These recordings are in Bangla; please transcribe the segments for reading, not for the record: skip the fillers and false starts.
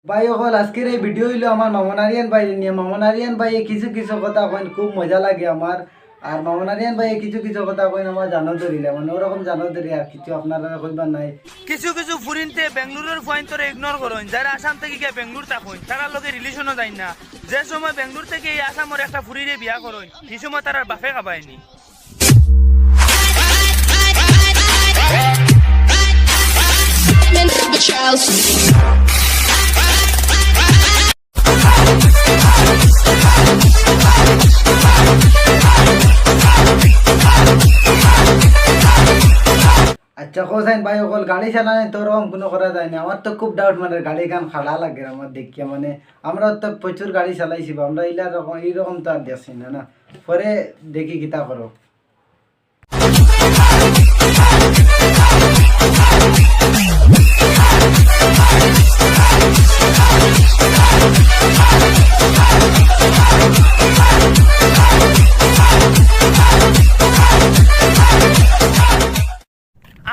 ভাই অকল আজকের এই ভিডিও হইলো আমার মামনারিয়ান ভাই নিয়ে। মামনারিয়ান ভাই কিছু কিছু কথা কইন খুব মজা লাগে আমার। আর মামনারিয়ান ভাই কিছু কিছু কথা কইন আমার জানো ধরিলে মানে ওরকম জানো ধরি আর কিছু আপনারা কইবার নাই। কিছু কিছু ফুরিনতে বেঙ্গলুরুর পয়েন্টরে ইগনোর করেন, যারা আসাম থেকে গিয়ে বেঙ্গলুর থাকুন তারা লোকে রিলেশনও যায় না। যে সময় বেঙ্গলুর থেকে এই আসামের একটা ফুরিরে বিয়া করেন সেই সময় তার বাপে খাবায়নি। আচ্ছা কোসাইন ভাই অকল গাড়ি চালানো তো ওরকম কোনো করা যায় না। আমার তো খুব ডাউট মানে গাড়ি গান খাড়া লাগে আমার দেখিয়া মানে আমরা তো প্রচুর গাড়ি চালাইছি আমরা ইলা রকম এইরকম তো আর দেখছি না না। পরে দেখি কিতা করো।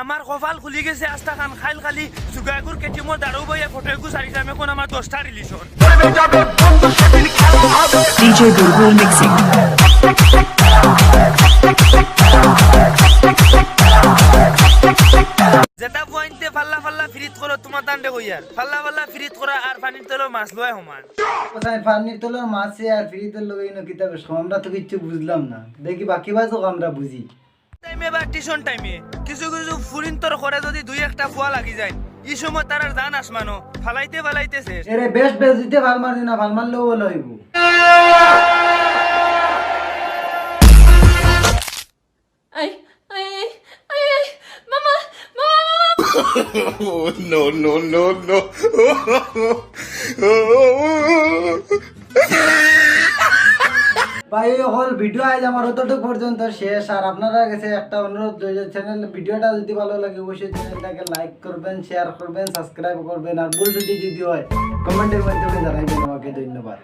আমার কপাল খুলি গেছে আস্তা খান খাইল খালি সুগাগুর কেটিমর দাঁড়ো বইয়া ফটো একু চারিলাম এখন আমার 10টা রিলেশন। DJ Bulbul Mixing. যেটা পয়েন্টে ফাল্লা ফাল্লা ফ্রিত করো তোমার দান্ডে কইয়ার ফাল্লা ফাল্লা ফ্রিত করা আর পানির তলে মাছ লয় সমান। কোসাইন পানির তোলার মাছে আর ফ্রিতে লই না কিতা বেশ আমরা তো কিছু বুঝলাম না। দেখি বাকি বাজুক আমরা বুঝি। টাইমে বা টিউশন টাইমে কিছু কিছু ফুরিন তোর করে যদি দুই একটা ফুয়া লাগি যায় এই সময় তার জান আসমানো ফালাইতে ফালাইতেছে। এরে বেস্ট বেস্ট দিতে ভাল মারবি না, ভাল মারলেও বলে হইব। Ay, ay, ay, ay, ay, mamá, mamá, mamá. Oh, no, no, no, no. ভাই হল ভিডিও আজ আমার অতটুকু পর্যন্ত শেষ। আর আপনারা কাছে একটা অনুরোধ, চ্যানেল ভিডিওটা যদি ভালো লাগে অবশ্যই চ্যানেলটাকে লাইক করবেন, শেয়ার করবেন, সাবস্ক্রাইব করবেন। আর ভুল যদি হয় কমেন্টের মাধ্যমে জানাইবেন আমাকে। ধন্যবাদ।